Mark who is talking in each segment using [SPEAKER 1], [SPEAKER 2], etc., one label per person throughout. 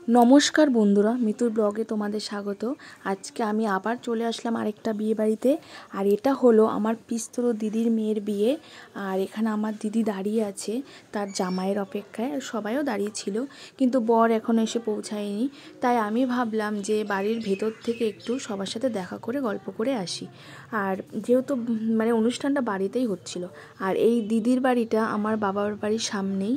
[SPEAKER 1] নমস্কার বন্ধুরা, মিতুর ব্লগে তোমাদের স্বাগত। আজকে আমি আবার চলে আসলাম আরেকটা বিয়ে বাড়িতে। আর এটা হলো আমার পিস্তর দিদির মেয়ের বিয়ে। আর এখানে আমার দিদি দাঁড়িয়ে আছে তার জামাইয়ের অপেক্ষায়, আর সবাইও দাঁড়িয়ে ছিল, কিন্তু বর এখনও এসে পৌঁছায়নি। তাই আমি ভাবলাম যে বাড়ির ভেতর থেকে একটু সবার সাথে দেখা করে গল্প করে আসি। আর যেহেতু অনুষ্ঠানটা বাড়িতেই হচ্ছিল, আর এই দিদির বাড়িটা আমার বাবার বাড়ির সামনেই।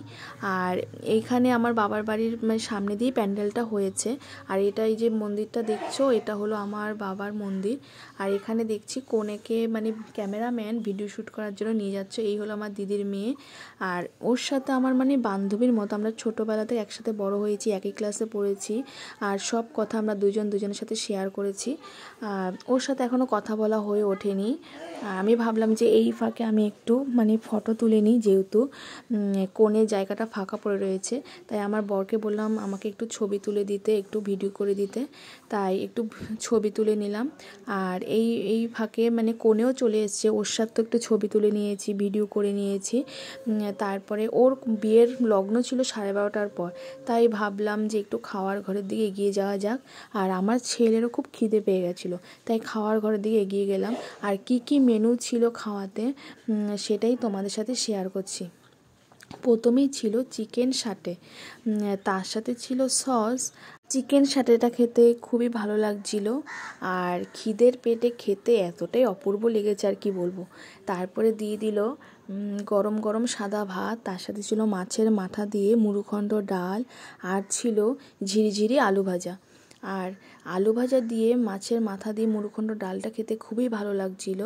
[SPEAKER 1] আর এইখানে আমার বাবার বাড়ির সামনে দিয়ে প্যান্ডেলটা হয়েছে। আর এটা, এই যে মন্দিরটা দেখছো, এটা হলো আমার বাবার মন্দির। আর এখানে দেখছি কনেকে ক্যামেরাম্যান ভিডিও শ্যুট করার জন্য নিয়ে যাচ্ছে। এই হলো আমার দিদির মেয়ে। আর ওর সাথে আমার বান্ধবীর মতো, আমরা ছোটোবেলা থেকে একসাথে বড় হয়েছি, একই ক্লাসে পড়েছি। আর সব কথা আমরা দুজনের সাথে শেয়ার করেছি। ওর সাথে এখনও কথা বলা হয়ে ওঠেনি। আমি ভাবলাম যে এই ফাঁকে আমি একটু ফটো তুলে নিই, যেহেতু কোণের জায়গাটা ফাঁকা পড়ে রয়েছে। তাই আমার বরকে বললাম আমাকে একটু ছবি তুলে দিতে, একটু ভিডিও করে দিতে। তাই একটু ছবি তুলে নিলাম। আর এই ফাঁকে কোণেও চলে এসছে, ওর সাথে একটু ছবি তুলে নিয়েছি, ভিডিও করে নিয়েছি। তারপরে ওর বিয়ের লগ্ন ছিল 12:30টার পর। তাই ভাবলাম যে একটু খাওয়ার ঘরের দিকে এগিয়ে যাওয়া যাক। আর আমার ছেলেরও খুব খিদে পেয়ে গেছিলো, তাই খাওয়ার ঘরের দিকে এগিয়ে গেলাম। আর কি মেনু ছিল খাওয়াতে, সেটাই তোমাদের সাথে শেয়ার করছি। প্রথমেই ছিল চিকেন সাটে, তার সাথে ছিল সস। চিকেন সাটেটা খেতে খুবই ভালো লাগছিল। আর খিদের পেটে খেতে এতটাই অপূর্ব লেগেছে আর কি বলবো। তারপরে দিয়ে দিল গরম গরম সাদা ভাত, তার সাথে ছিল মাছের মাথা দিয়ে মুড়োঘণ্ট ডাল, আর ছিল ঝিরিঝিরি আলু ভাজা। আর আলু ভাজা দিয়ে মাছের মাথা দিয়ে মুড়োঘণ্ট ডালটা খেতে খুবই ভালো লাগছিল।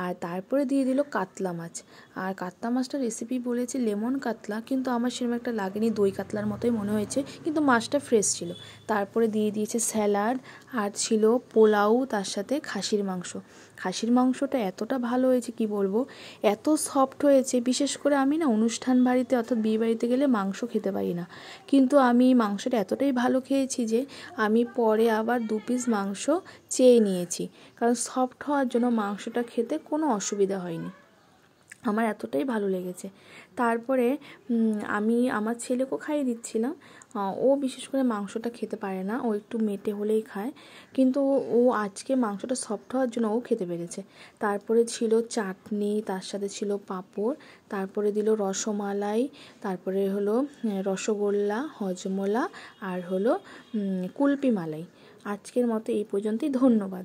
[SPEAKER 1] আর তারপরে দিয়ে দিল কাতলা মাছ। আর কাতলা মাছটা রেসিপি বলেছে লেমন কাতলা, কিন্তু আমার সেরকম একটা লাগেনি, দই কাতলার মতোই মনে হয়েছে, কিন্তু মাছটা ফ্রেশ ছিল। তারপরে দিয়ে দিয়েছে স্যালাড, আর ছিল পোলাও, তার সাথে খাসির মাংস। খাসির মাংসটা এতটা ভালো হয়েছে কি বলবো, এত সফট হয়েছে। বিশেষ করে আমি অনুষ্ঠান বাড়িতে অর্থাৎ বিয়ে বাড়িতে গেলে মাংস খেতে পারি না, কিন্তু আমি মাংসটা এতটাই ভালো খেয়েছি যে আমি পরে আবার 2 পিস মাংস চেয়ে নিয়েছি, কারণ সফট হওয়ার জন্য মাংসটা খেতে কোনো অসুবিধা হয়নি। আমার এতটাই ভালো লেগেছে। তারপরে আমি আমার ছেলেকেও খাইয়ে দিচ্ছিলাম। ও বিশেষ করে মাংসটা খেতে পারে না, ও একটু মেটে হলেই খায়, কিন্তু ও আজকে মাংসটা সফট হওয়ার জন্য ও খেতে পেরেছে। তারপরে ছিল চাটনি, তার সাথে ছিল পাঁপড়, তারপরে দিল রসমালাই, তারপরে হলো রসগোল্লা, হজমোলা, আর হলো কুলপি মালাই। আজকের মতো এই পর্যন্তই, ধন্যবাদ।